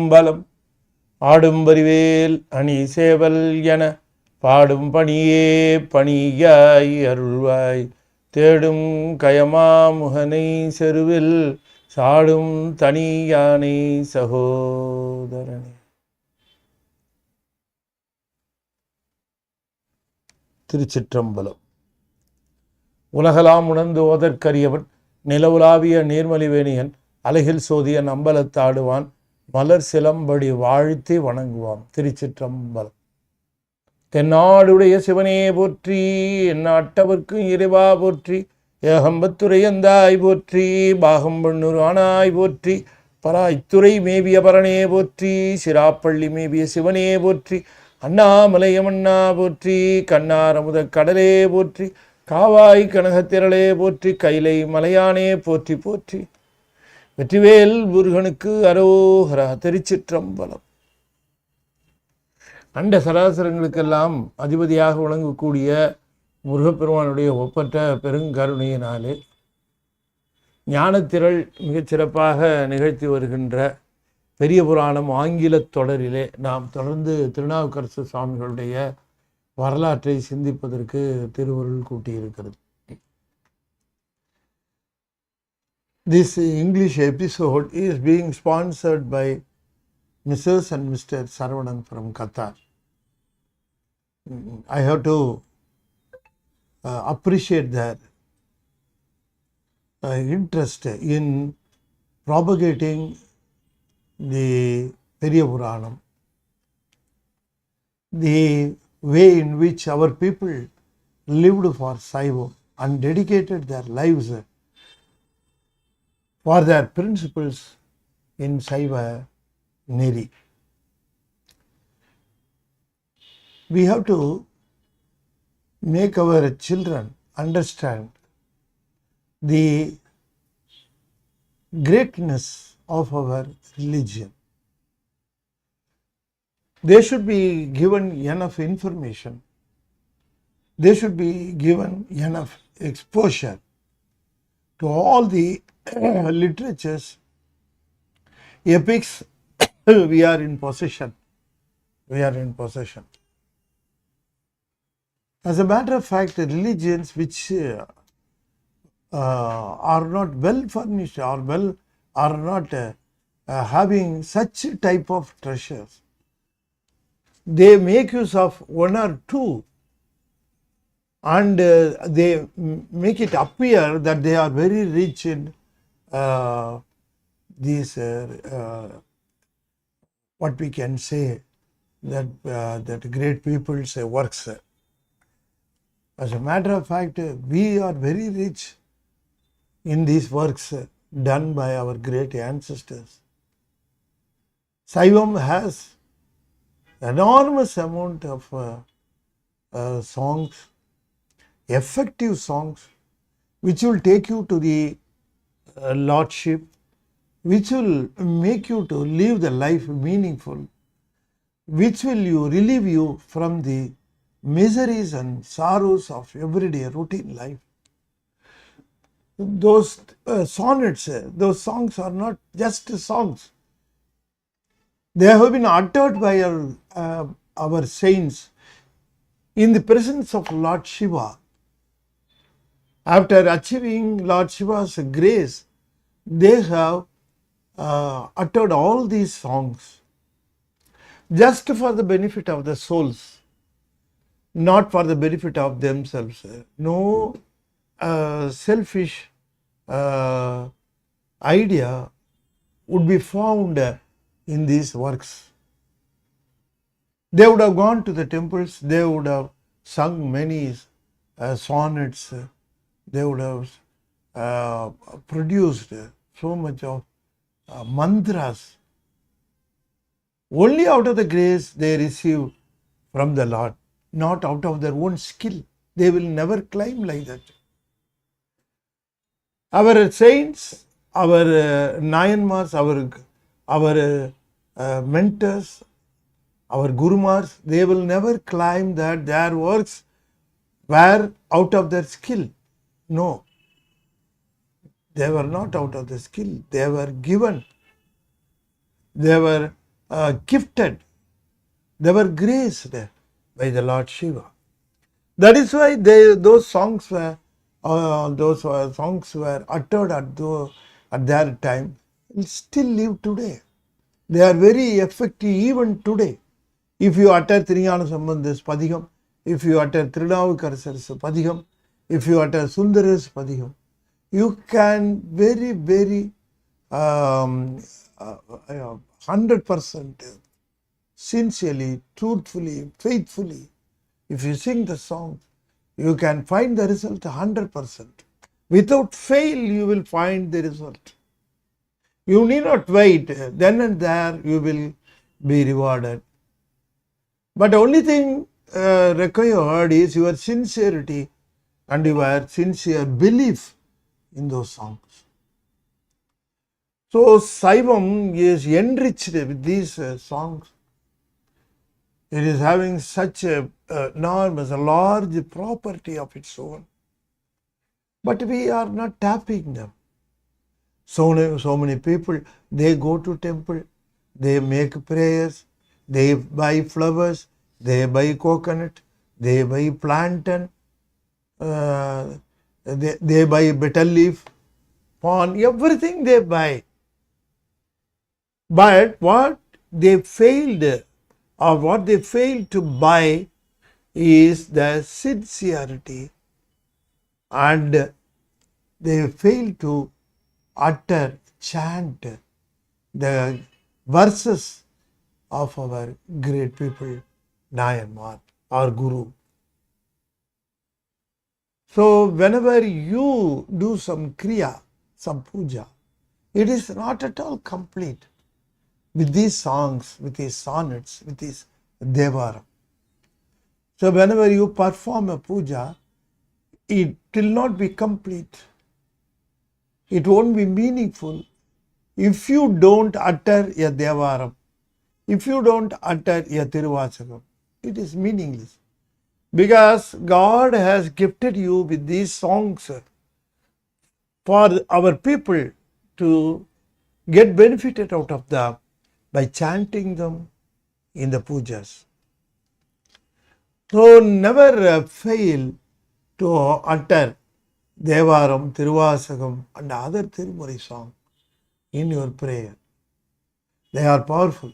திருச்சிற்றம்பலம். ஆடும் வரிவேல் அணி சேவல் என பாடும் பணியே பணியாய் அருள்வாய். தேடும் கயமாமுகனை செருவில் சாடும் தனியானை சகோதரனே. திருச்சிற்றம்பலம். உலகலாம் உணர்ந்து ஓதற்கரியவன் நிலவுலாவிய நீர்மலிவேணியன் அலகில் சோதியன் அம்பலத்தாடுவான் மலர் சிலம்படி வாழ்த்தி வணங்குவான். திருச்சிற்றம்பலம். தென்னாடுடைய சிவனே போற்றி, எந்நாட்டவர்க்கும் இறைவா போற்றி, ஏகம்பத்துரையந்தாய் போற்றி, பாகம் பண்ணுரானாய் போற்றி, பராய்த்துறை மேவிய பரனே போற்றி, சிராப்பள்ளி மேவிய சிவனே போற்றி, அண்ணாமலையமண்ணா போற்றி, கண்ணாரமுத கடலே போற்றி, காவாய் கனகத்திரளே போற்றி, கைலை மலையானே போற்றி போற்றி. வெற்றிவேல் முருகனுக்கு அரோகரா. திருச்சிற்றம்பலம். அண்ட சராசரங்களுக்கெல்லாம் அதிபதியாக விளங்கக்கூடிய முருகப்பெருமானுடைய ஒப்பற்ற பெருங்கருணையினாலே ஞானத்திரள் மிகச்சிறப்பாக நிகழ்த்தி வருகின்ற பெரிய புராணம் ஆங்கில தொடரிலே நாம் தொடர்ந்து திருநாவுக்கரசு சுவாமிகளுடைய வரலாற்றை சிந்திப்பதற்கு திருவருள் கூட்டியிருக்கிறது. This English episode is being sponsored by Mrs. and Mr. Saravanan from Qatar. I have to appreciate their interest in propagating the Periya Puranam, the way in which our people lived for Saivam and dedicated their lives for their principles in Saiva Neri. We have to make our children understand the greatness of our religion. They should be given enough information. They should be given enough exposure to all the literatures, epics we are in possession. As a matter of fact, religions which are not well furnished or are not having such type of treasures, they make use of one or two and they make it appear that they are very rich in these what we can say that great people's works. As a matter of fact, we are very rich in these works done by our great ancestors. Saivam has enormous amount of songs, effective songs, which will take you to the Lordship, which will make you to live the life meaningful, which will relieve you from the miseries and sorrows of everyday routine life. Those sonnets, those songs are not just songs. They have been uttered by our saints in the presence of Lord Shiva. After achieving Lord Shiva's grace, they have uttered all these songs just for the benefit of the souls, not for the benefit of themselves. No selfish idea would be found in these works. They would have gone to the temples, they would have sung many sonnets, they would have produced so much of mantras. Only out of the grace they receive from the Lord, not out of their own skill. They will never climb like that. Our saints, our Nayanmars, our mentors, our Gurumars, they will never claim that their works were out of their skill. No. They were not out of the skill. They were given. They were gifted, they were graced by the Lord Shiva. That is why those songs were uttered at their time, and still live today. They are very effective even today. If you utter Thirunavukkarasar Sambandha's Padikam, if you utter Thirunavukkarasar's Padikam, if you utter Sundara's Padikam, you can very 100% sincerely, truthfully, faithfully, if you sing the song, you can find the result 100%. Without fail, you will find the result. You need not wait. Then and there you will be rewarded. But only thing required is your sincerity and your sincere belief in those songs. So Saivam is enriched with these songs. It is having such a enormous, a large property of its own. But we are not tapping them. So many people, they go to temple, they make prayers, they buy flowers, they buy coconut, they buy plantain, they buy betel leaf, pawn, everything they buy. But what they failed to buy is the sincerity, and they failed to utter, chant the verses of our great people, Nayamar, our Guru. So whenever you do some kriya, some puja, it is not at all complete with these songs, with these sonnets, with these devaram. So whenever you perform a puja, it will not be complete. It won't be meaningful if you don't utter a devaram, if you don't utter a tiruvachakam. It is meaningless. Because God has gifted you with these songs for our people to get benefited out of them by chanting them in the pujas. So never fail to utter Devaram, Tiruvasakam and other Tirumuri songs in your prayer. They are powerful.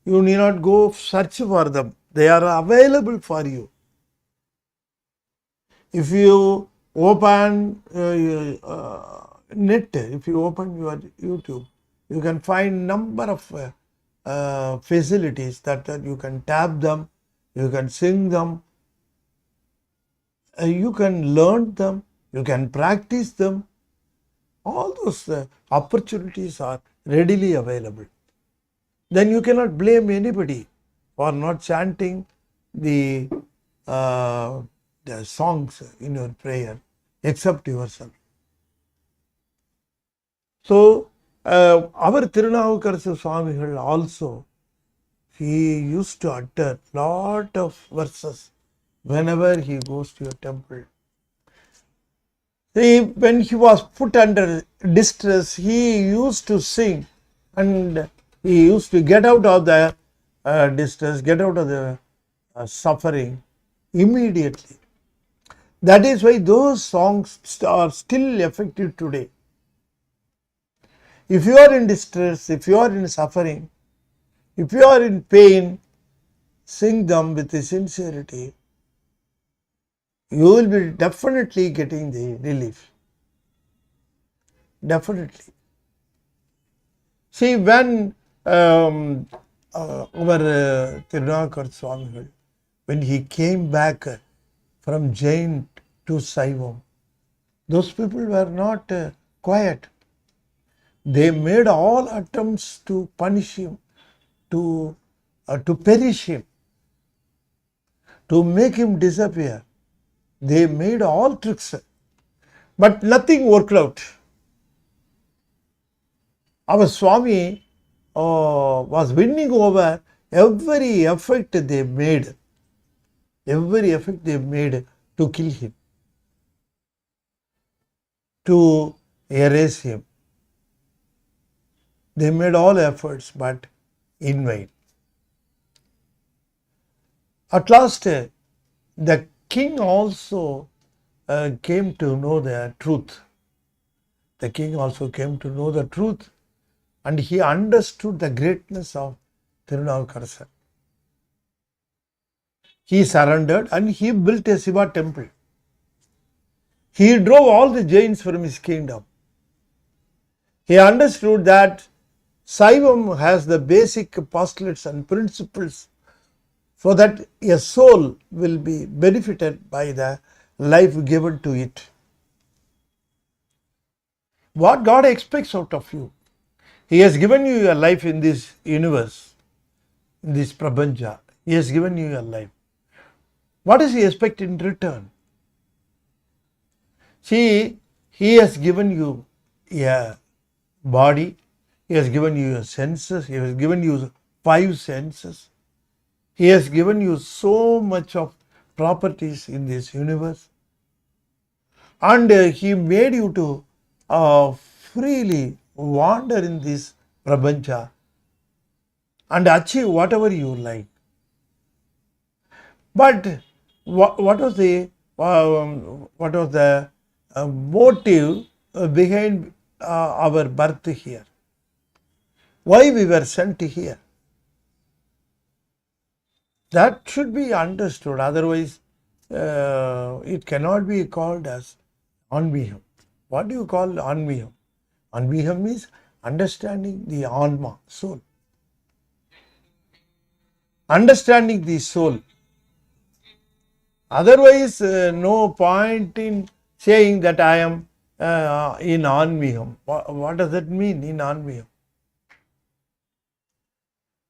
You need not go search for them. They are available for you. If you open net, if you open your YouTube, you can find number of facilities that you can tap them, you can sing them, you can learn them, you can practice them. All those opportunities are readily available. Then you cannot blame anybody for not chanting the songs in your prayer except yourself. So our Thirunavukkarasar Swamigal also, he used to utter lot of verses whenever he goes to a temple. When he was put under distress, he used to sing, and he used to get out of the distress, get out of the suffering immediately. That is why those songs are still effective today. If you are in distress, if you are in suffering, if you are in pain, sing them with sincerity. You will be definitely getting the relief. Definitely. See, when our Thirunavukkarasar Swamigal, when he came back from Jain to Saivam, those people were not quiet. They made all attempts to punish him, to perish him, to make him disappear. They made all tricks, but nothing worked out. Our Swami was winning over every effort they made to kill him, to erase him. They made all efforts, but in vain. At last, the king also came to know the truth. The king also came to know the truth, and he understood the greatness of Thirunavukkarasar. He surrendered and he built a Shiva temple. He drove all the Jains from his kingdom. He understood that Saivam has the basic postulates and principles so that a soul will be benefited by the life given to it. What God expects out of you. He has given you a life in this universe, in this prapancha. He has given you a life. What does he expect in return? See, he has given you a body, he has given you your senses, he has given you 5 senses. He has given you so much of properties in this universe. And he made you to freely wander in this prapancha and achieve whatever you like. But what was the motive behind our birth here? Why we were sent here? That should be understood. Otherwise, it cannot be called as Anmiham. What do you call Anmiham? Anmiham means understanding the Anma, soul. Understanding the soul. Otherwise, no point in saying that I am in Anmiham. What does that mean in Anmiham?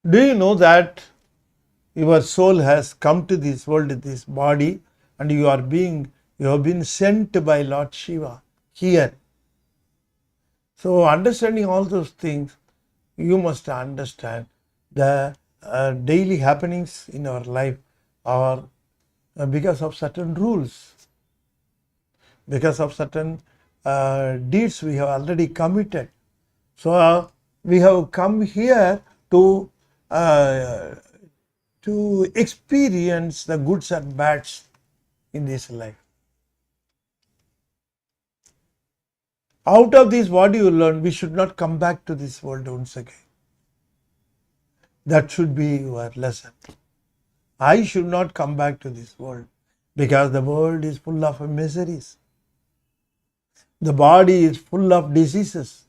Do you know that your soul has come to this world, this body, and you have been sent by Lord Shiva here. So understanding all those things, you must understand the daily happenings in our life are because of certain rules, because of certain deeds we have already committed. So we have come here to experience the goods and bads in this life. Out of this, what do you learn? We should not come back to this world once again. That should be your lesson. I should not come back to this world because the world is full of miseries. The body is full of diseases.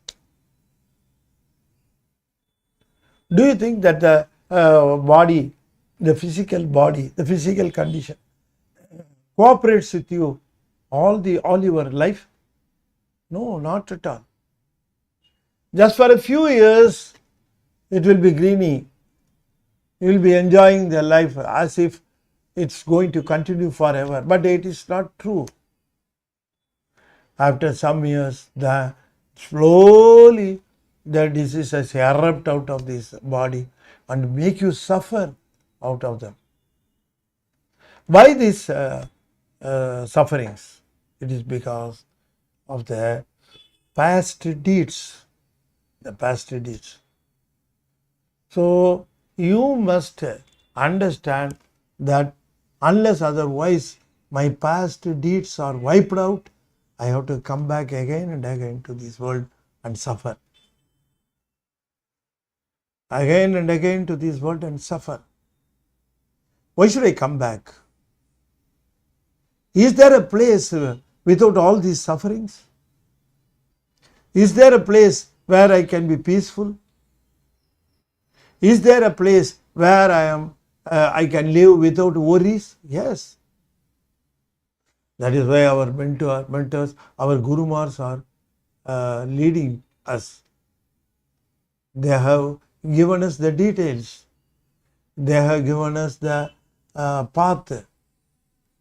Do you think that the body, the physical condition cooperates with you all your life? No, not at all. Just for a few years, it will be greeny. You will be enjoying the life as if it's going to continue forever. But it is not true. After some years, slowly the diseases erupt out of this body and make you suffer out of them. Why these sufferings? It is because of the past deeds. The past deeds. So you must understand that unless otherwise my past deeds are wiped out, I have to come back again and again to this world and suffer. Again and again to this world and suffer. Why should I come back? Is there a place without all these sufferings? Is there a place where I can be peaceful? Is there a place where I can live without worries? Yes. That is why our mentors, our gurumars are leading us. They have given us the details. They have given us the path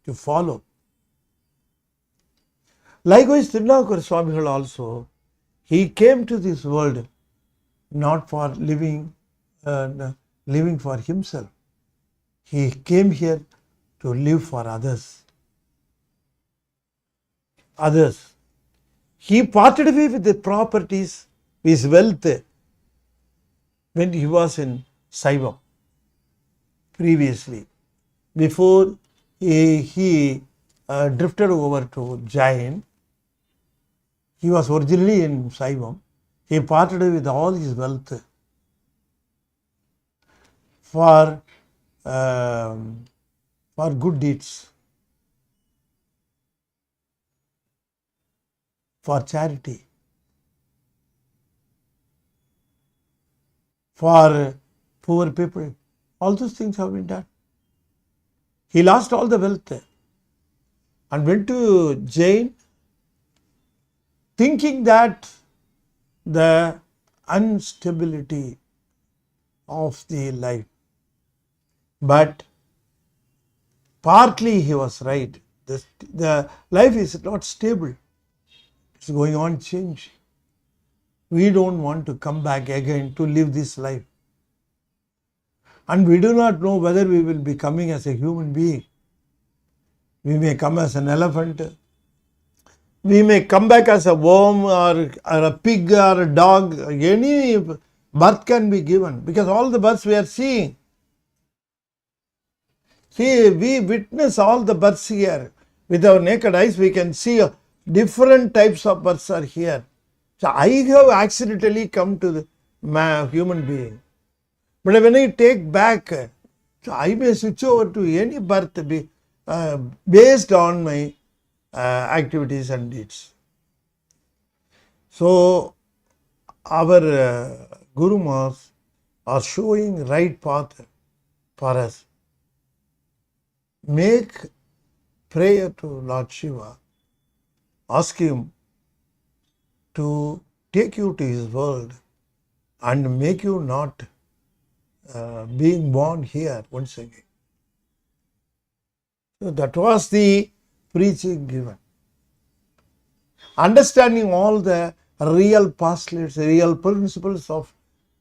to follow. Likewise, Thirunavukkarasar also, he came to this world not for living for himself. He came here to live for others. He parted away with the properties, his wealth, when he was in Saivam previously. Before he drifted over to Jain, he was originally in Saivam. He parted with all his wealth for good deeds, for charity, for poor people. All those things have been done. He lost all the wealth and went to Jain, thinking that the instability of the life. But partly he was right. The life is not stable. It's going on change. We don't want to come back again to live this life. And we do not know whether we will be coming as a human being. We may come as an elephant. We may come back as a worm or a pig or a dog. Any birth can be given, because all the births we are seeing. See, we witness all the births here. With our naked eyes, we can see different types of births are here. So I have accidentally come to the human being. But when I take back, so I may switch over to any birth based on my activities and deeds. So our Guru Mahas are showing right path for us. Make prayer to Lord Shiva. Ask him to take you to his world and make you not being born here once again. So that was the preaching given. Understanding all the real postulates, real principles of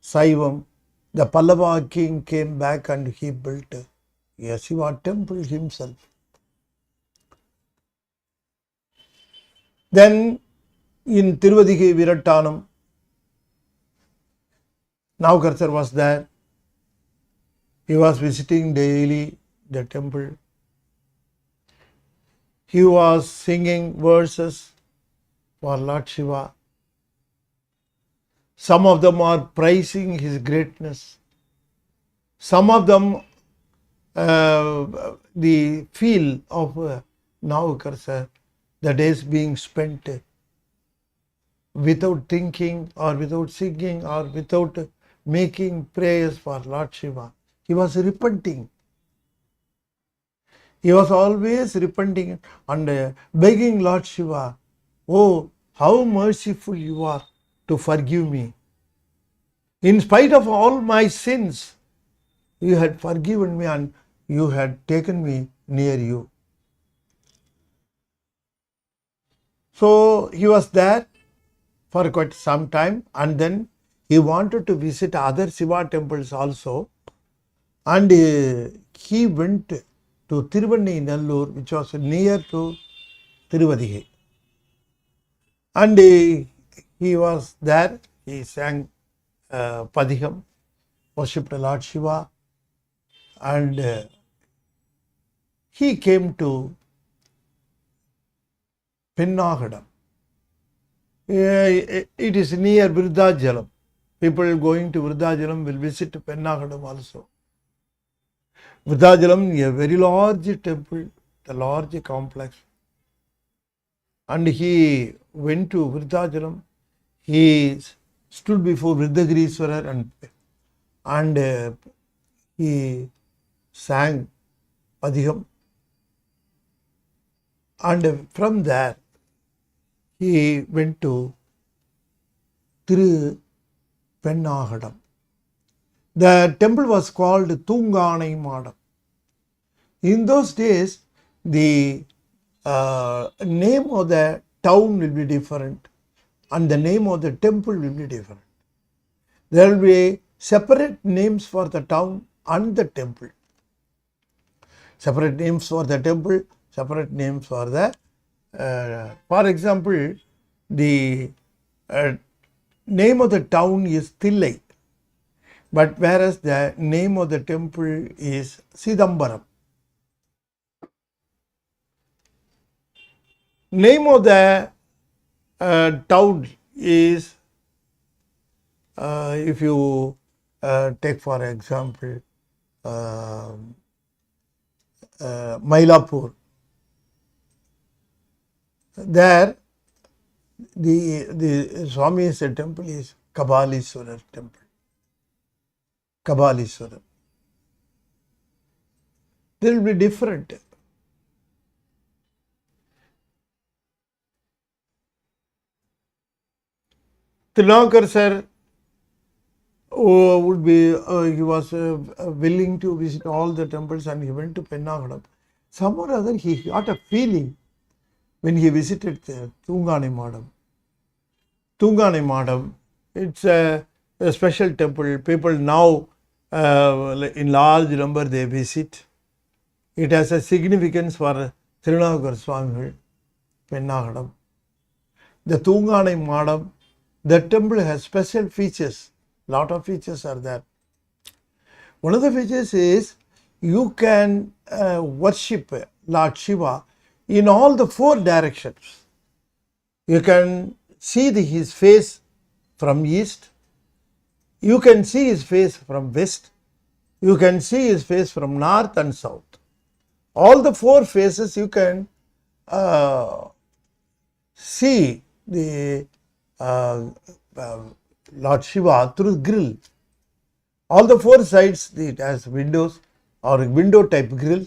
Saivam, the Pallava king came back and he built a Shiva temple himself. Then in Tiruvadigi Virattanam, Navukkarasar was there. He was visiting daily the temple. He was singing verses for Lord Shiva. Some of them are praising his greatness. Some of them, the feel of Navukkarasar, the days being spent without thinking or without singing or without making prayers for Lord Shiva. He was repenting. He was always repenting and begging Lord Shiva, oh, how merciful you are to forgive me. In spite of all my sins, you had forgiven me and you had taken me near you. So he was there for quite some time, and then he wanted to visit other Shiva temples also, and he went to Nellore, which was near to Tiruvadigi. And he was there, he sang Padiham, worshipped Lord Shiva, and he came to Pennagadam. It is near Virudhachalam. People going to Virudhachalam will visit Pennagadam also. Virudhachalam is a very large temple, a large complex. And he went to Virudhachalam. He stood before Vrindagiriswarar and he sang Padiham. And from there, he went to Pennagadam. The temple was called Tunganai Madam. In those days, the name of the town will be different and the name of the temple will be different. There will be separate names for the town and the temple. Separate names for the temple, separate names for the for example, the name of the town is Thillai. but whereas the name of the temple is Sidambaram. Name of the town is, if you take for example Mylapore, there the Swami's temple is Kabalishwarar temple. Kabalishwarar. They will be different. Thirunavukkarasar would be, he was willing to visit all the temples and he went to Pennagadam. Some or other he got a feeling when he visited Thungani Madam. Thungani Madam, it's a special temple. People now in large number they visit. It has a significance for Thirunavukkarasar Swami, Pennagadam. The Thungani Madam, the temple has special features. Lot of features are there. One of the features is you can worship Lord Shiva in all the 4 directions. You can see his face from east, you can see his face from west, you can see his face from north and south. All the 4 faces you can see the Lord Shiva through grill. All the 4 sides it has windows or window type grill,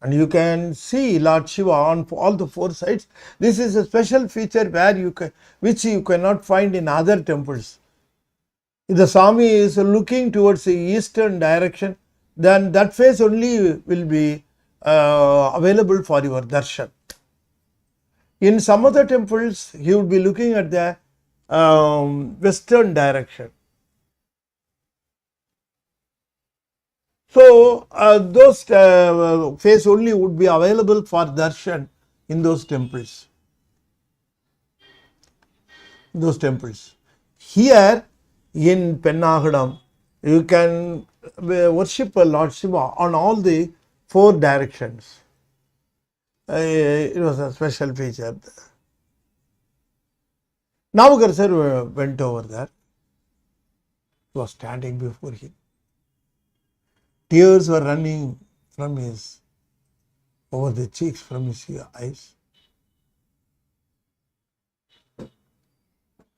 and you can see Lord Shiva on all the 4 sides. This is a special feature where which you cannot find in other temples. If the Swami is looking towards the eastern direction, then that face only will be available for your darshan. In some other temples, he would be looking at the western direction. So, those face only would be available for darshan in those temples. Here in Pennagadam, you can worship Lord Shiva on all the 4 directions. It was a special feature. Navukkarasar went over there. He was standing before him. Tears were running from over the cheeks, from his eyes.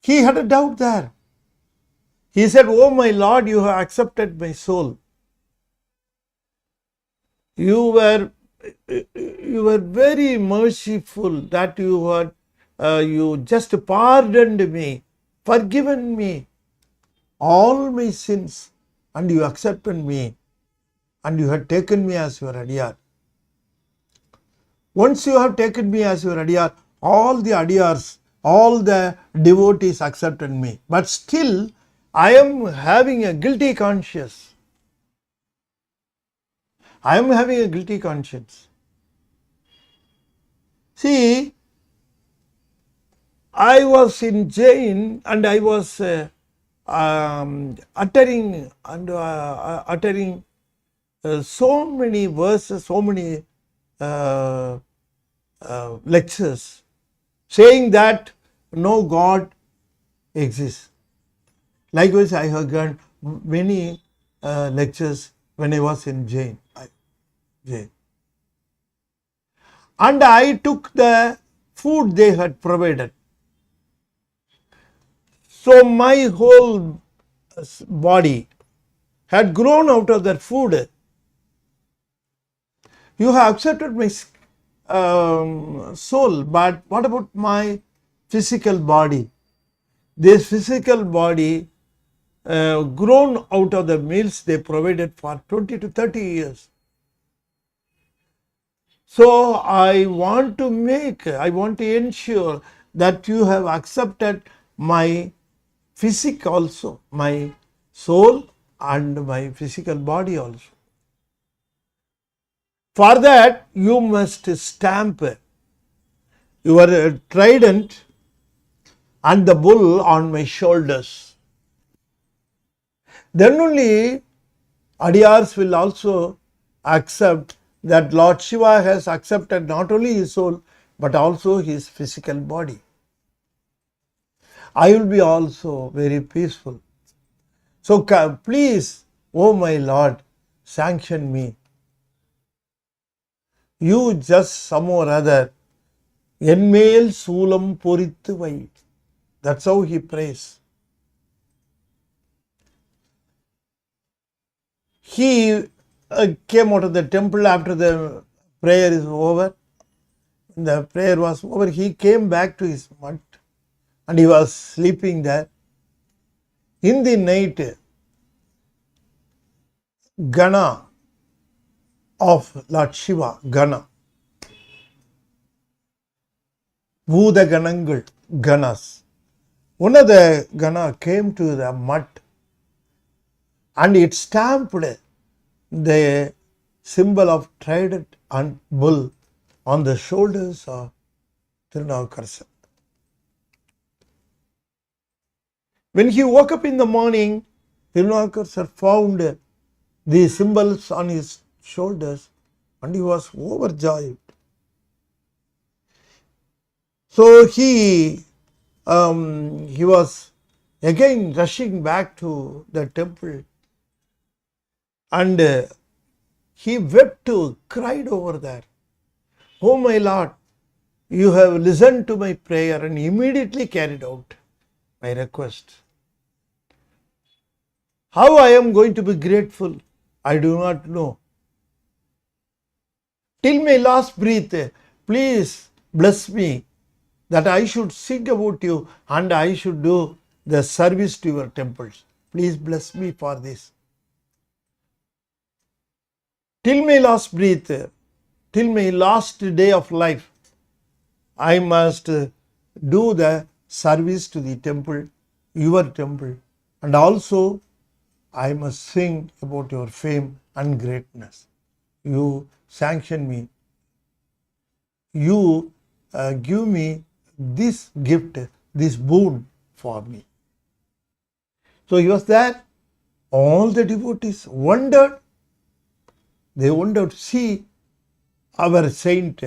He had a doubt there. He said, "Oh my Lord, you have accepted my soul. You were very merciful that you just pardoned me, forgiven me all my sins, and you accepted me, and you had taken me as your adiyar. Once you have taken me as your adiyar, all the adiyars, all the devotees accepted me. But still, I am having a guilty conscience. I am having a guilty conscience. See, I was in jail and I was uttering so many verses, so many lectures saying that no God exists. Likewise, I have given many lectures when I was in jail. And I took the food they had provided. So my whole body had grown out of that food. You have accepted my soul, but what about my physical body? This physical body grown out of the meals they provided for 20 to 30 years. So I want to ensure that you have accepted my physique also, my soul and my physical body also. For that, you must stamp your trident and the bull on my shoulders. Then only Adiyars will also accept that Lord Shiva has accepted not only his soul but also his physical body. I will be also very peaceful. So please, oh my Lord, sanction me. You just some or other, enmel சூலம் பொறித்து வை. That's how he prays. He came out of the temple after the prayer is over. When the prayer was over, he came back to his hut and he was sleeping there. In the night, Gana of Lord Shiva, Gana, Bhuda Ganangal, Ganas, one of the Gana came to the mud and it stamped the symbol of trident and bull on the shoulders of Thirunavukkarasar. When he woke up in the morning, Thirunavukkarasar found the symbols on his shoulders and he was overjoyed. So he was again rushing back to the temple and he wept, cried over there. Oh my Lord, you have listened to my prayer and immediately carried out my request. How I am going to be grateful, I do not know. Till my last breath, please bless me that I should sing about you and I should do the service to your temples. Please bless me for this. Till my last breath, till my last day of life, I must do the service to the temple, your temple, and also I must sing about your fame and greatness. You sanction me. You give me this gift, this boon for me. So he was there. All the devotees wondered. They wondered, see, our saint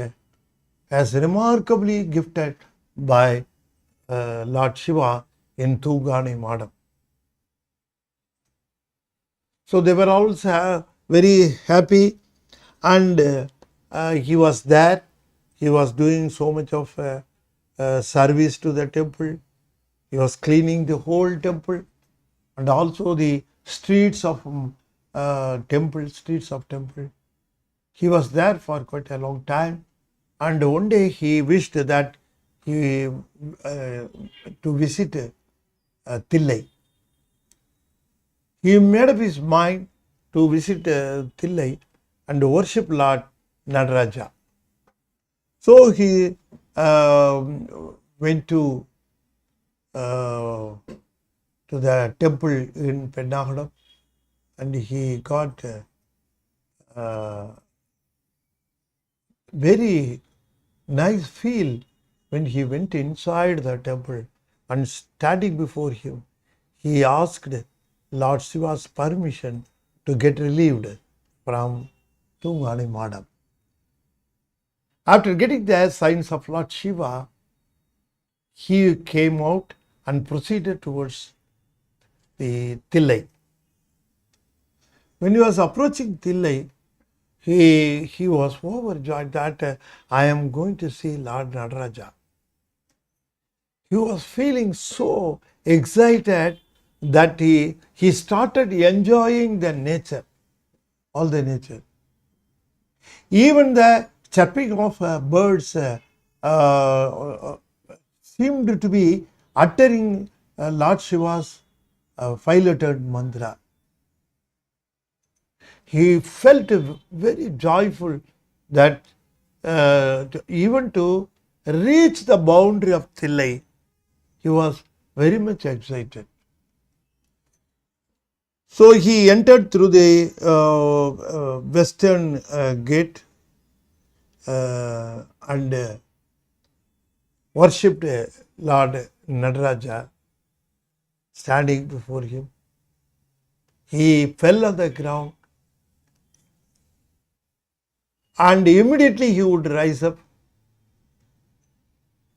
as remarkably gifted by Lord Shiva in Thugani Madam. So they were also very happy and he was there. He was doing so much of service to the temple. He was cleaning the whole temple and also the streets of temple. He was there for quite a long time. And one day he wished that he to visit Thillai. He made up his mind to visit Thillai and worship Lord Nadaraja. So he went to the temple in Pennagadam and he got very nice feel when he went inside the temple and standing before him, he asked Lord Shiva's permission to get relieved from Thungani Madam. After getting the signs of Lord Shiva, he came out and proceeded towards the Thillai. When he was approaching Thillai, he was overjoyed that I am going to see Lord Nadaraja. He was feeling so excited that he started enjoying the nature, all the nature. Even the chirping of birds seemed to be uttering Lord Shiva's five-lettered mantra. He felt very joyful that even to reach the boundary of Thillai, he was very much excited. So he entered through the western gate and worshipped Lord Nadaraja standing before him. he fell on the ground and immediately he would rise up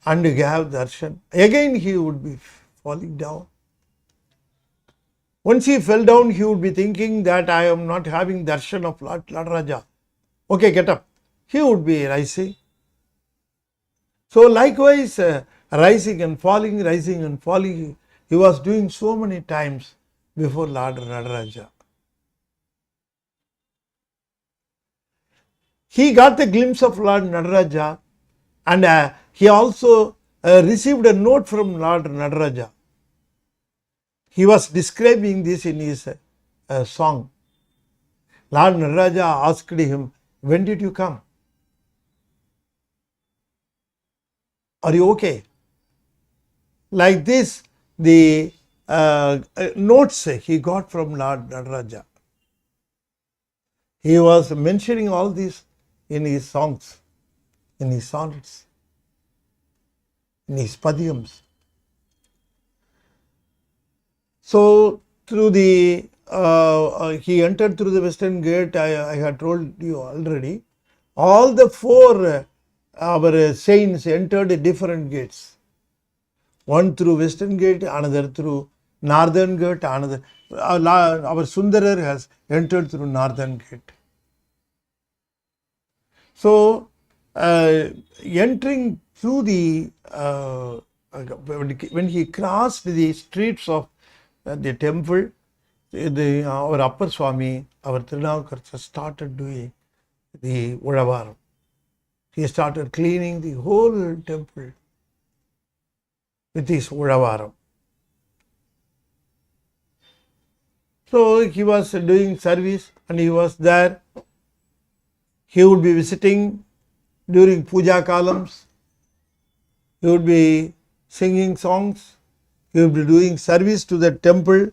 and have darshan. Again he would be falling down. Once he fell down, he would be thinking that I am not having darshan of Lord Raja. Okay, get up. He would be rising. So likewise, rising and falling, he was doing so many times before Lord Raja. He got the glimpse of Lord Nadaraja, and he also received a note from Lord Nadaraja. He was describing this in his song. Lord Nadaraja asked him, when did you come? Are you okay? Like this, the notes he got from Lord Nadaraja. He was mentioning all this in his songs, in his sonnets, in his padiyams. So through the he entered through the western gate. I had told you already. All the four our saints entered different gates. One through western gate, another through northern gate, another. Our Sundarar has entered through northern gate. So entering through the when he crossed the streets of the temple, our Upper Swami, our Thirunavukkarasar started doing the Udavaram. He started cleaning the whole temple with his Udavaram. So he was doing service and he was there. He would be visiting during puja columns. He would be singing songs. He would be doing service to the temple.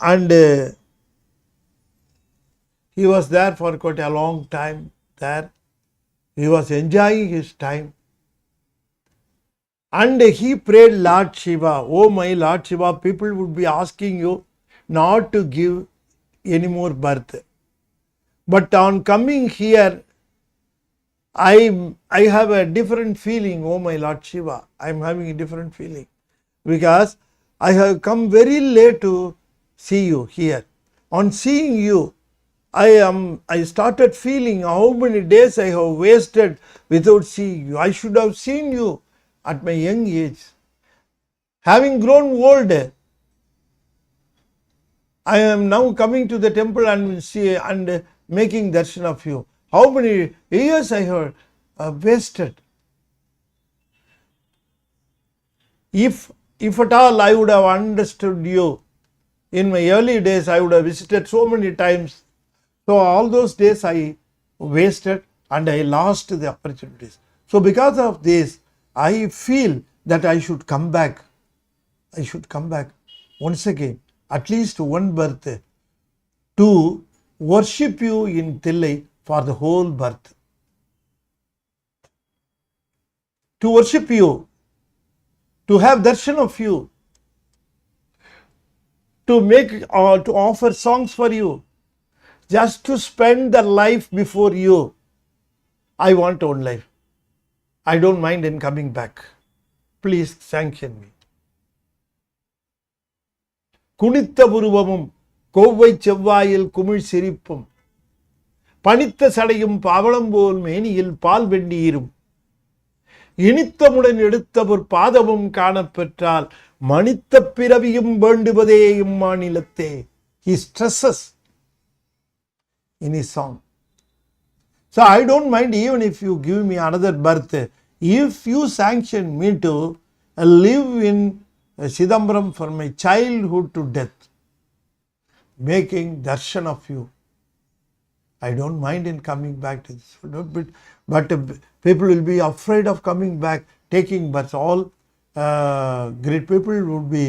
And he was there for quite a long time there. He was enjoying his time. And he prayed Lord Shiva, oh my Lord Shiva, people would be asking you not to give any more birth. But on coming here, I have a different feeling, oh my Lord Shiva. I am having a different feeling because I have come very late to see you here. On seeing you, I started feeling how many days I have wasted without seeing you. I should have seen you at my young age. Having grown old, I am now coming to the temple and see and making darshan of you. How many years I have wasted. If at all I would have understood you in my early days, I would have visited so many times. So all those days I wasted and I lost the opportunities. So because of this, I feel that I should come back. I should come back once again, at least one birth, to worship you in Thillai for the whole birth. To worship you, to have darshan of you, to make or to offer songs for you, just to spend the life before you. I want one life. I don't mind in coming back. Please sanction me. குனித்த புருவமும் Kovai செவ்வாயில் குமிழ் சிரிப்பும் பனித்த சடையும் பாவளம் போல் மேனியில் பால் வெந்நீரும் இனித்தமுடன் எடுத்த ஒரு பாதமும் காணப்பெற்றால் மனித்த பிறவியும் வேண்டுவதே இம்மாநிலத்தே. He stresses in his song. So I don't mind even if you give me another birth. If you sanction me to live in Chidambaram for my childhood to death, making darshan of you, I don't mind in coming back to this. But people will be afraid of coming back, taking birth. All great people would be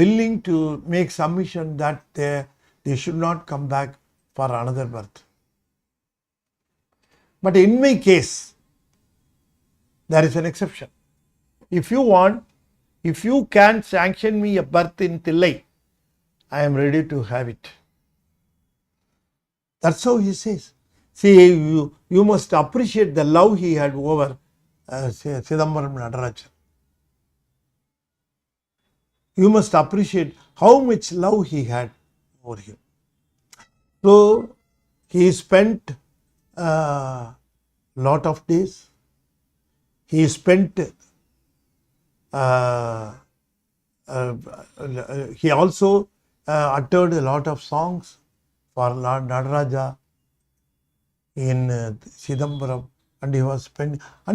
willing to make submission that they should not come back for another birth. But in my case, there is an exception. If you want, if you can sanction me a birth in Thillai, I am ready to have it. That's how he says. See, you must appreciate the love he had over Chidambaram Nadarajan. You must appreciate how much love he had over him. So he spent a lot of days. He spent he also uttered a lot of songs for Lord Nadaraja in Chidambaram, and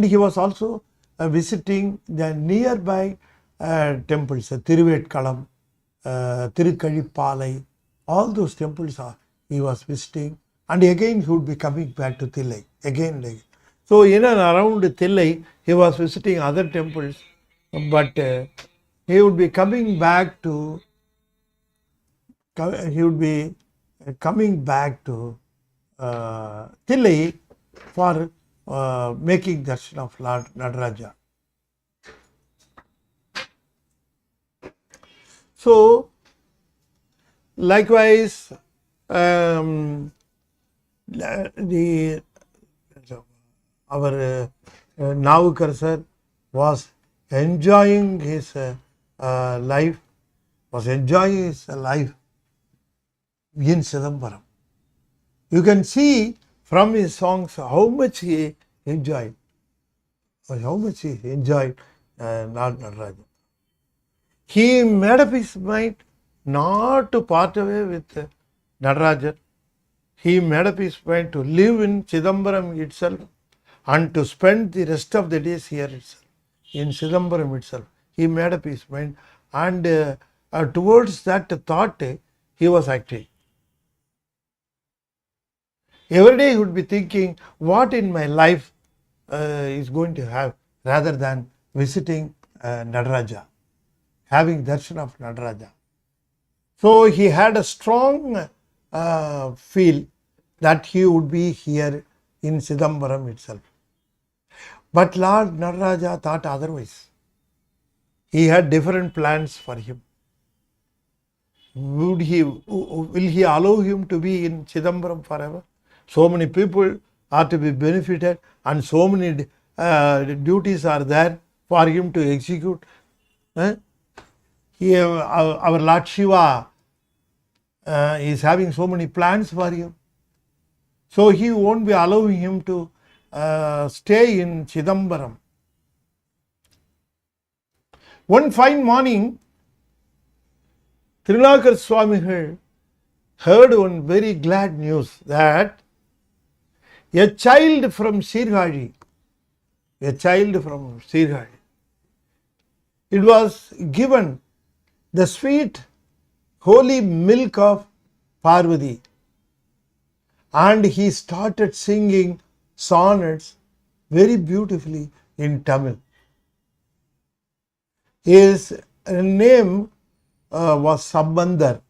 he was also visiting the nearby temples, Thiruvetkalam, Tirukazhipalai, all those temples he was visiting, and again he would be coming back to Thillai again and again. So in and around Thillai he was visiting other temples, but he would be coming back to Thillai for making darshan of Lord Nadaraja. So likewise, our Thirunavukkarasar was enjoying his life, in Chidambaram. You can see from his songs how much he enjoyed, Lord Nadaraja. He made up his mind not to part away with Nadaraja. He made up his mind to live in Chidambaram itself and to spend the rest of the days here itself, in Chidambaram itself. He made up his mind, and towards that thought he was acting. Every day he would be thinking what in my life is going to have, rather than visiting Nadaraja, having darshan of Nadaraja. So he had a strong feel that he would be here in Chidambaram itself. But Lord Nadaraja thought otherwise. He had different plans for him. Will he allow him to be in Chidambaram forever? So many people are to be benefited, and so many duties are there for him to execute. Our Lord Shiva is having so many plans for him. So he won't be allowing him to stay in Chidambaram. One fine morning, Thirunavukkarasar Swamigal heard one very glad news that a child from Sirgadi, it was given the sweet holy milk of Parvati, and he started singing sonnets very beautifully in Tamil. His name was Sambandar.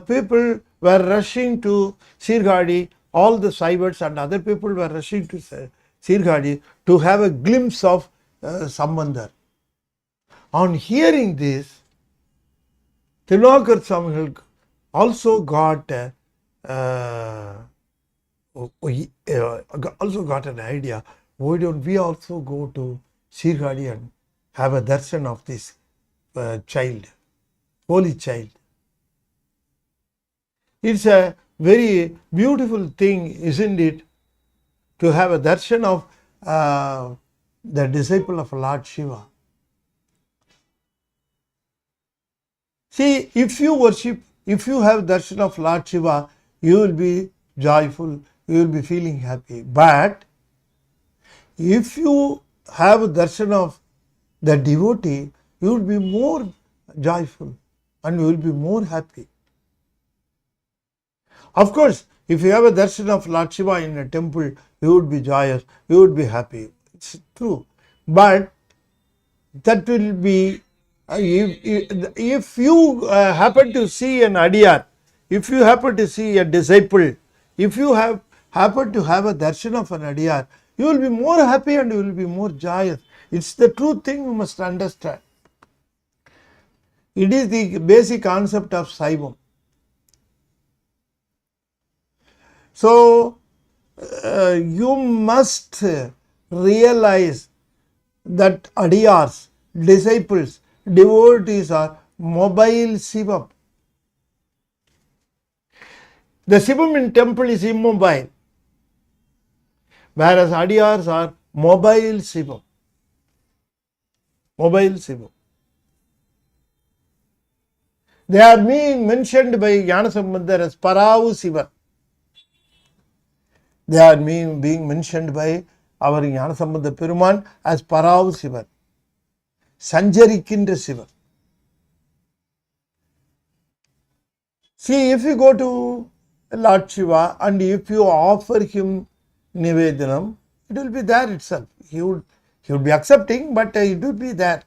People were rushing to Sirgadi, all the Saivats and other people were rushing to Sirgadi to have a glimpse of Sambandar. On hearing this, Thirunavukkarasar Swamigal also got an idea. Why don't we also go to Sirgadi and have a darshan of this child, holy child? It's a very beautiful thing, isn't it, to have a darshan of the disciple of Lord Shiva. See, if you worship, if you have darshan of Lord Shiva, you will be joyful, you will be feeling happy. But if you have darshan of the devotee, you will be more joyful and you will be more happy. Of course, if you have a darshan of Lord Shiva in a temple, you would be joyous, you would be happy. It's true. But that will be, if you happen to see an adiyar, if you happen to see a disciple, if you happen to have a darshan of an adiyar, you will be more happy and you will be more joyous. It's the true thing you must understand. It is the basic concept of Saivam. So, you must realize that adiyars, disciples, devotees are mobile Shivam. The Shivam in temple is immobile, whereas adiyars are mobile Shivam. Mobile Shivam. They are being mentioned by Jnanasambandar as Paravu Shiva. They are being mentioned by our Jnanasambandha Peruman as Paravu Shiva. Sanjarikinda Shiva. See, if you go to Lord Shiva and if you offer him Nivedanam, it will be there itself. He would be accepting, but it would be there.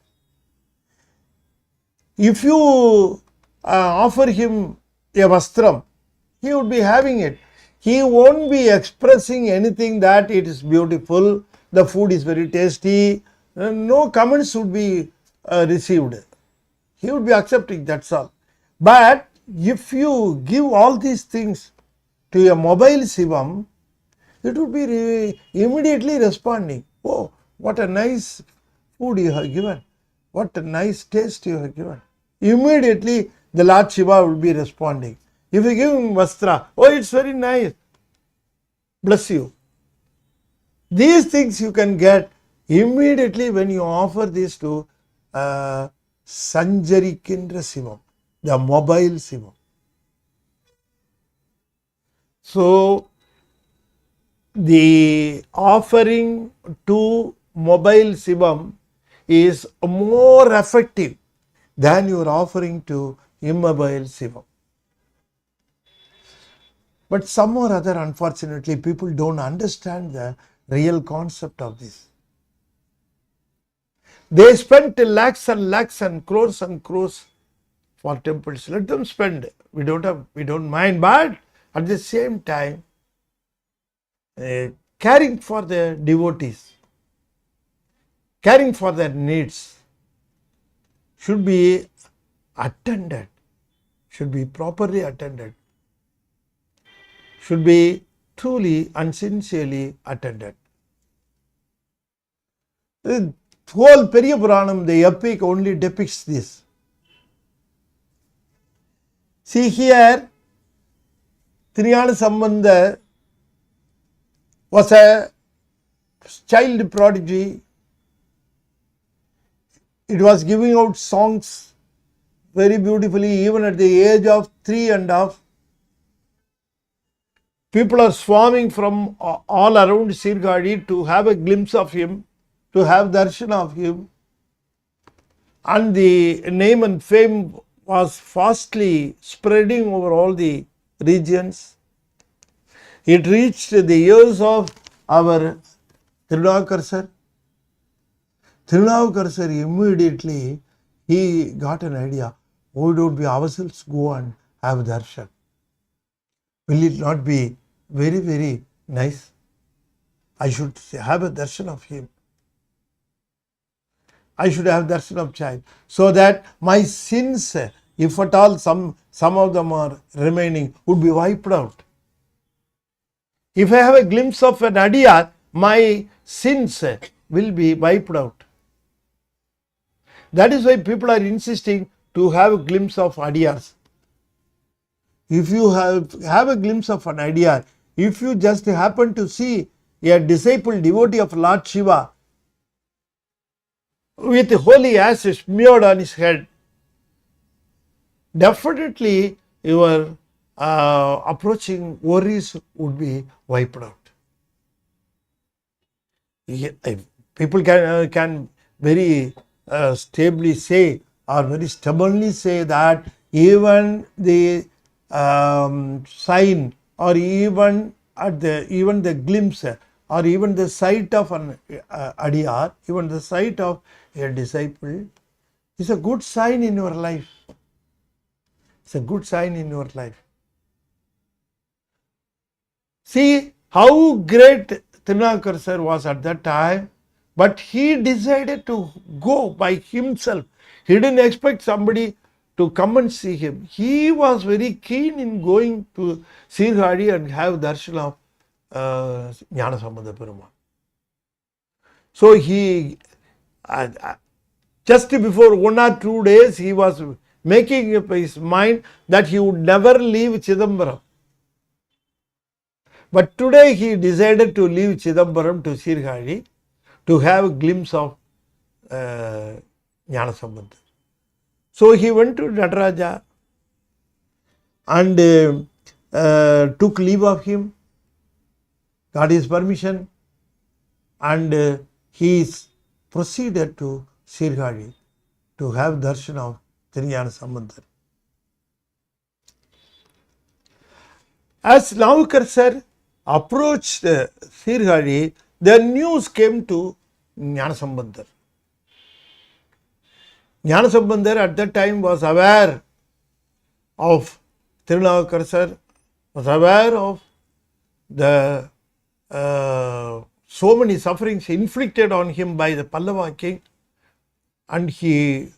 If you offer him a vastram, he would be having it. He won't be expressing anything that it is beautiful, the food is very tasty, no comments would be received. He would be accepting, that's all. But if you give all these things to a mobile Shivam, it would be immediately responding. Oh, what a nice food you have given. What a nice taste you have given. Immediately the Lord Shiva will be responding. If you give him vastra, oh, it's very nice. Bless you. These things you can get immediately when you offer this to Sanjarikindra Shivam, the mobile Shivam. So, the offering to mobile Shivam is more effective than your offering to immobile Shivam. But some or other, unfortunately, people don't understand the real concept of this. They spent lakhs and lakhs and crores for temples. Let them spend. We don't mind, but at the same time, caring for the devotees, caring for their needs should be attended, should be properly attended, should be truly and sincerely attended. The whole Periya Puranam, the epic, only depicts this. See here, Thirunavukkarasar was a child prodigy. It was giving out songs very beautifully even at the age of 3.5. People are swarming from all around Sirgadi to have a glimpse of him, to have darshan of him. And the name and fame was fastly spreading over all the regions. It reached the ears of our Thirunavukkarasar. Thirunavukkarasar immediately he got an idea. Why don't we ourselves go and have darshan? Will it not be very, very nice? I should have a darshan of him. I should have darshan of child, so that my sins, if at all some of them are remaining, would be wiped out. If I have a glimpse of an adiyar, my sins will be wiped out. That is why people are insisting to have a glimpse of adiyars. If you have a glimpse of an adiyar, if you just happen to see a disciple devotee of Lord Shiva with holy ashes smeared on his head, definitely your approaching worries would be wiped out. People can very stably say or very stubbornly say that even the sign or even the glimpse or even the sight of an adiyar, even the sight of a disciple is a good sign in your life. It's a good sign in your life. See how great Thirunavukkarasar was at that time, but he decided to go by himself. He didn't expect somebody to come and see him. He was very keen in going to Sirhadi and have darshan of Jnanasambandha Perumal. So he, just before 1 or 2 days, he was making up his mind that he would never leave Chidambaram. But today he decided to leave Chidambaram to Sirhadi to have a glimpse of Jnanasambandha. So he went to Nataraja and took leave of him, got his permission, and he proceeded to Sirhadi to have darshan of Thirunavukkarasar. As Thirunavukkarasar approached Sirhadi, the news came to Jnanasambandha. Jnanasambandha at that time was aware of Thirunavukkarasar, was aware of the so many sufferings inflicted on him by the Pallava king, and he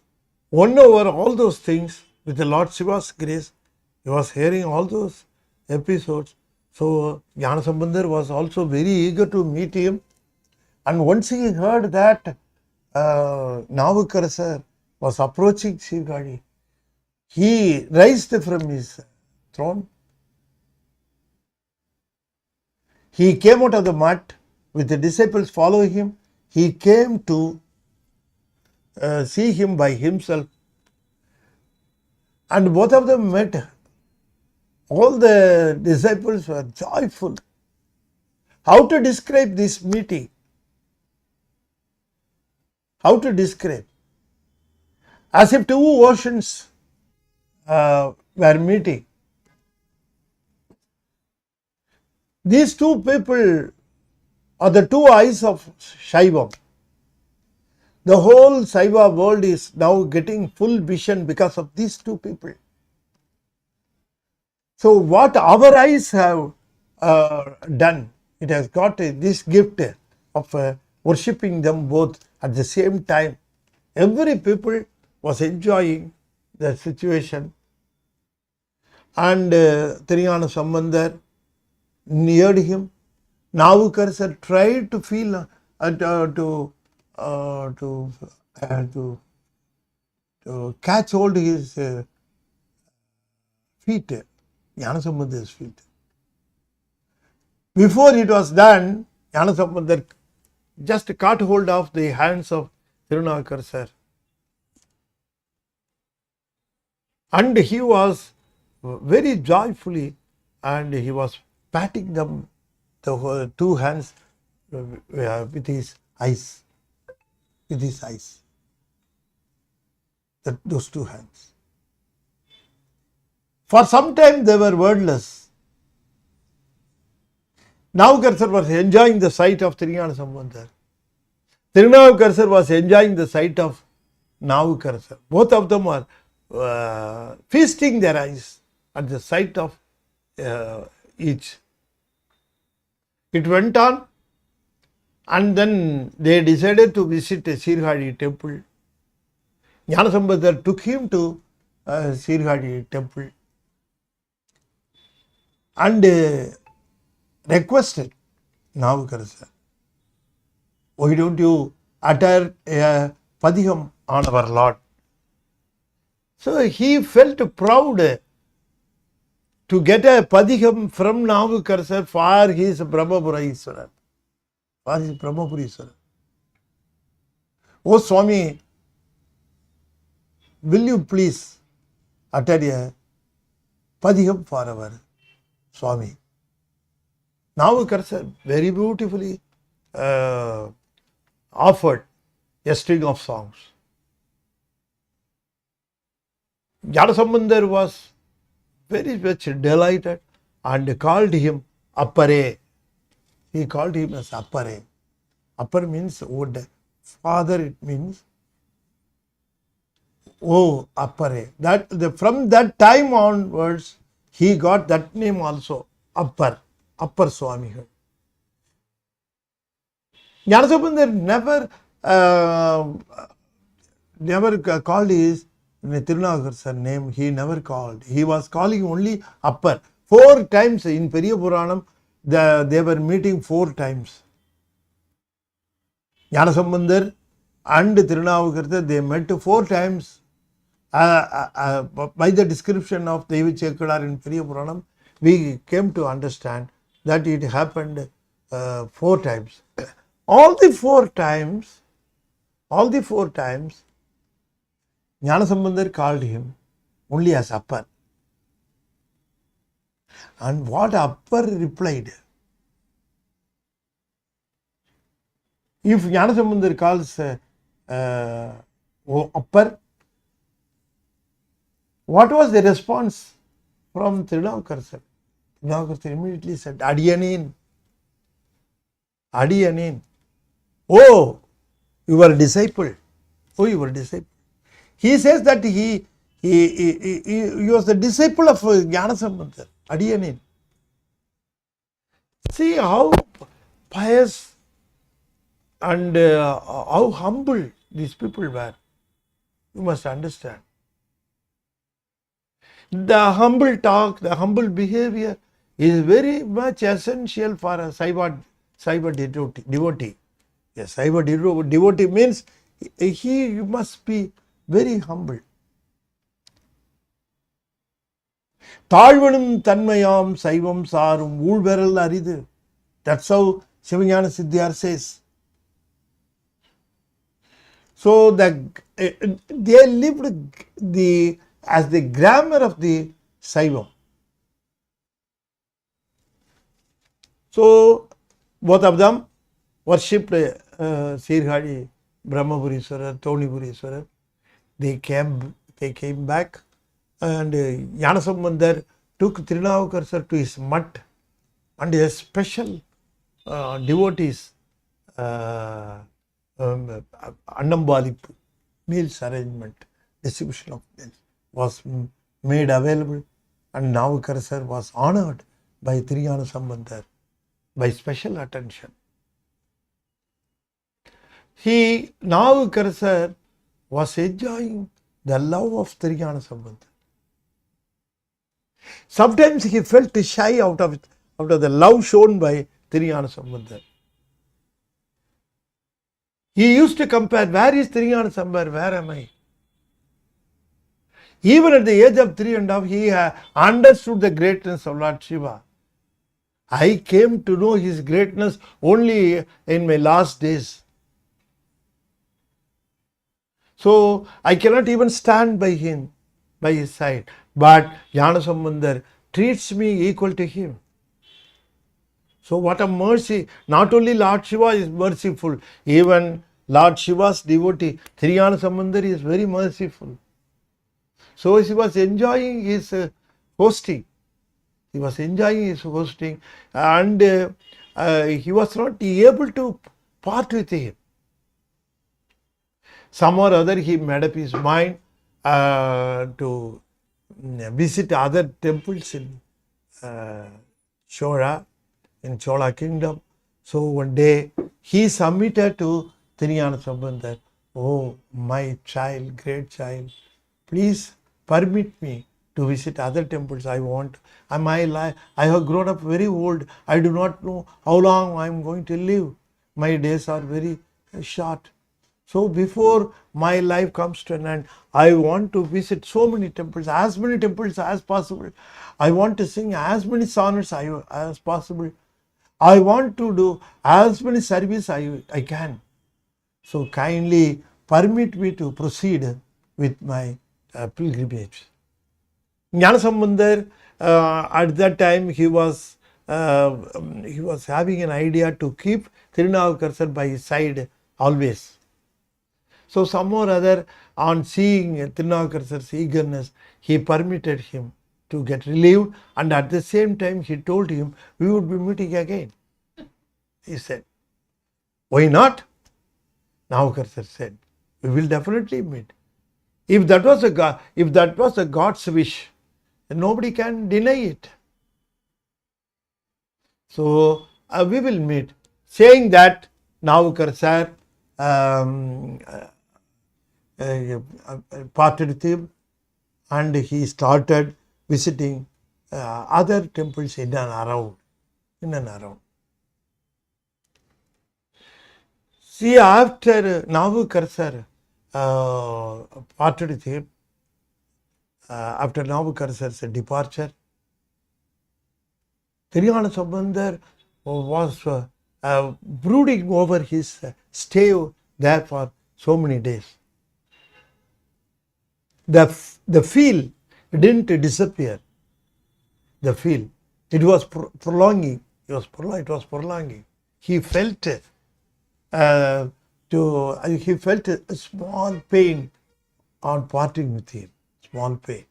won over all those things with the Lord Shiva's grace. He was hearing all those episodes. So Jnanasambandha was also very eager to meet him, and once he heard that Thirunavukkarasar was approaching Sirhadi, he raised from his throne. He came out of the mud with the disciples following him. He came to see him by himself, and both of them met. All the disciples were joyful. How to describe this meeting? How to describe? As if two oceans were meeting. These two people are the two eyes of Shaivam. The whole Saiva world is now getting full vision because of these two people. So what our eyes have done, it has got this gift of worshipping them both at the same time. Every people was enjoying the situation, and Thirunavukkarasar neared him. Thirunavukkarasar tried to feel to catch hold of his feet, Jnanasambandha's feet. Before it was done, Jnanasambandha just caught hold of the hands of Thirunavukkarasar, and he was very joyfully, and he was patting them, the two hands, with his eyes. With his eyes. Those two hands. For some time they were wordless. Thirunavukkarasar was enjoying the sight of Thirunavukkarasar. Thirunavukkarasar was enjoying the sight of Thirunavukkarasar. Both of them were feasting their eyes at the sight of each. It went on, and then they decided to visit a Sirhadi temple. Jnanasambandha took him to Sirhadi temple and requested Thirunavukkarasar, why don't you utter a padiham on our Lord? So he felt proud to get a padiham from Thirunavukkarasar for his Brahmapura Iswaran. For his Brahmapura Iswaran. Oh Swami, will you please utter a padiham for our Swami? Thirunavukkarasar very beautifully offered a string of songs. Jnanasambandha was very much delighted and called him Appare. He called him as Appare. Appar means wood. Father, it means oh Appare. From that time onwards, he got that name also, Appar. Appar Swami. Jnanasambandha never called his Thirunavukkarasar name, he never called. He was calling only upper. 4 times in Periya Puranam, they were meeting 4 times. Gnanasambandar and Thirunavukkarasar, they met 4 times. By the description of Devi Chekadar in Periya Puranam, we came to understand that it happened 4 times. All the 4 times, Gnanasambandar called him only as upper. And what upper replied? If Gnanasambandar calls upper, what was the response from Thirunavukkarasar? Thirunavukkarasar immediately said, Adiyanin. Oh, your disciple. He says that he was the disciple of Gnanasambandar, Adiyanin. See how pious and how humble these people were. You must understand. The humble talk, the humble behavior is very much essential for a Saiva devotee. A Saiva devotee means he must be very humble. Thalvanum tanmayam saivam sarum ulveral aridu. That's how Sivanyana Siddhyar says. So they lived as the grammar of the Saivam. So both of them worshipped Sirhadi, Brahmapuriswarar, Thonipuriswarar. They came back, and Gnanasambandar took Thirunavukkarasar to his mutt, and a special devotees Annambalipu, meals arrangement, distribution of meals was made available, and Navukkarasar was honored by Thirunavukkarasar by special attention. Navukkarasar was enjoying the love of Thirunavukkarasar. Sometimes he felt shy out of the love shown by Thirunavukkarasar. He used to compare, where is Thirunavukkarasar, where am I? Even at the age of 3.5, he understood the greatness of Lord Shiva. I came to know his greatness only in my last days. So I cannot even stand by him, by his side. But Gnanasambandar treats me equal to him. So what a mercy. Not only Lord Shiva is merciful, even Lord Shiva's devotee, Thirunavukkarasar is very merciful. So he was enjoying his hosting. And he was not able to part with him. Some or other he made up his mind to visit other temples in Chola kingdom. So one day he submitted to Thirunavukkarasar, oh my child, great child, please permit me to visit other temples. I have grown up very old. I do not know how long I am going to live. My days are very short. So before my life comes to an end, I want to visit so many temples as possible. I want to sing as many songs as possible. I want to do as many service I can. So kindly permit me to proceed with my pilgrimage. Gnanasambandar, at that time he was having an idea to keep Thirunavukkarasar by his side always. So some or other, on seeing Thirunavukkarasar's eagerness, he permitted him to get relieved, and at the same time he told him we would be meeting again. He said, why not? Navukkarasar said, we will definitely meet. If that was a God's wish, nobody can deny it. So we will meet. Saying that, Navukkarasar parted with him, and he started visiting other temples in and around. See, after Navukkarasar parted with him, after Navukkarasar's departure, Thirunavukkarasar was brooding over his stay there for so many days. The feel didn't disappear. The feel, it was prolonging. It was prolonging. He felt he felt a small pain on parting with him. Small pain.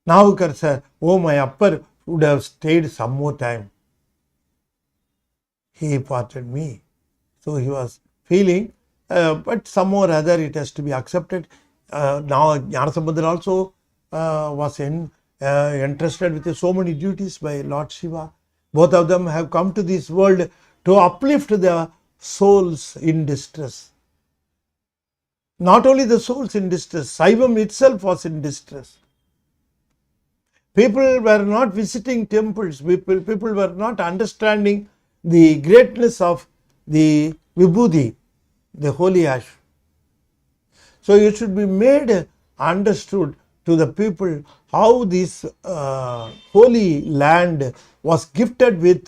Navukkarasar, oh, my upper would have stayed some more time. He parted me. So he was feeling, but somehow or other it has to be accepted. Now Jnanasambandar also was entrusted with so many duties by Lord Shiva. Both of them have come to this world to uplift the souls in distress. Not only the souls in distress, Saivam itself was in distress. People were not visiting temples. People were not understanding the greatness of the Vibhuti, the holy ash. So it should be made understood to the people how this holy land was gifted with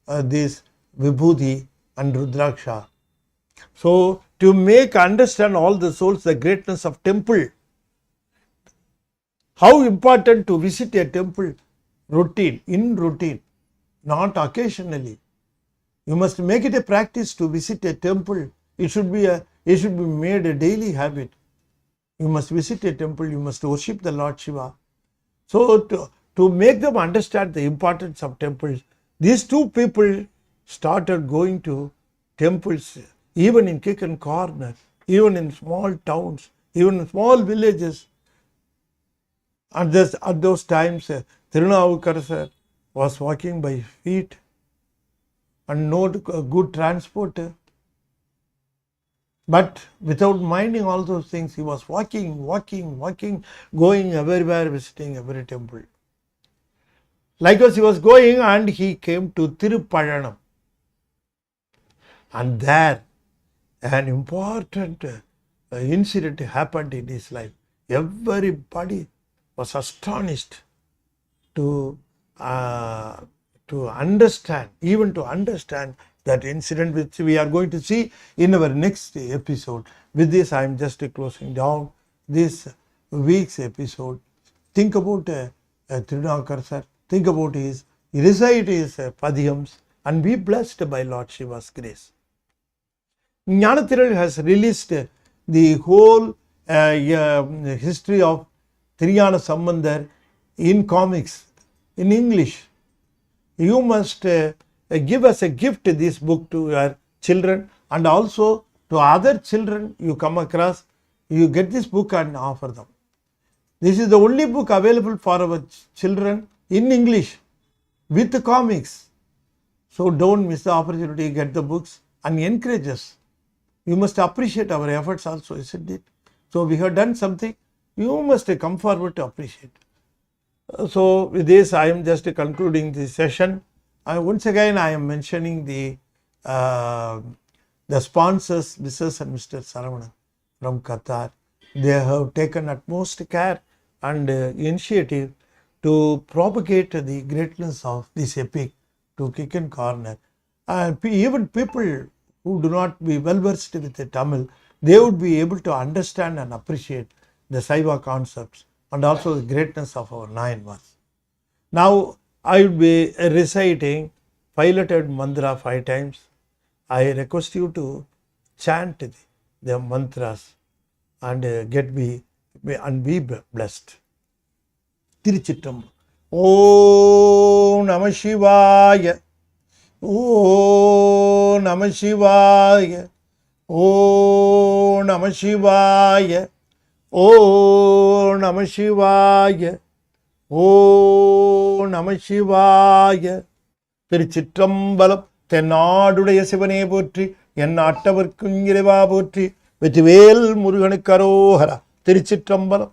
this Vibhuti and Rudraksha. So to make understand all the souls the greatness of temple, how important to visit a temple in routine, not occasionally. You must make it a practice to visit a temple. It should be made a daily habit. You must visit a temple, you must worship the Lord Shiva. So to make them understand the importance of temples, these two people started going to temples, even in kick and corner, even in small towns, even in small villages. At those times, Thirunavukkarasar was walking by feet and no good transport. But without minding all those things, he was walking, going everywhere, visiting every temple. Likewise, he was going and he came to Tiruparanam. And there, an important incident happened in his life. Everybody was astonished to understand that incident, which we are going to see in our next episode. With this, I am just closing down this week's episode. Think about Thirunavukkarasar, think about recite his Padiyams, and be blessed by Lord Shiva's grace. Jnanathiral has released the whole history of Thirunavukkarasar in comics, in English. You must give as a gift this book to your children, and also to other children you come across. You get this book and offer them. This is the only book available for our children in English with the comics. So don't miss the opportunity, get the books and encourage us. You must appreciate our efforts also, isn't it? So we have done something, you must come forward to appreciate. So with this, I am just concluding this session. Once again, I am mentioning the sponsors, Mrs. and Mr. Saravanan from Qatar. They have taken utmost care and initiative to propagate the greatness of this epic to kick and corner. Even people who do not be well versed with the Tamil, they would be able to understand and appreciate the Saiva concepts and also the greatness of our 9 months. Now, I will be reciting 5-lettered mantra 5 times. I request you to chant the mantras and be blessed. Tiruchitram. Om Namah Shivaya. Om Namah Shivaya. Om Namah Shivaya. Om Namah Shivaya. Om Namah Shivaya. திருச்சிற்றம்பலம். தென்னாடுடைய சிவனே போற்றி, என் நாட்டவர்க்கும் இறைவா போற்றி, வெற்றிவேல் முருகனுக்கு அரோகரா. திருச்சிற்றம்பலம்.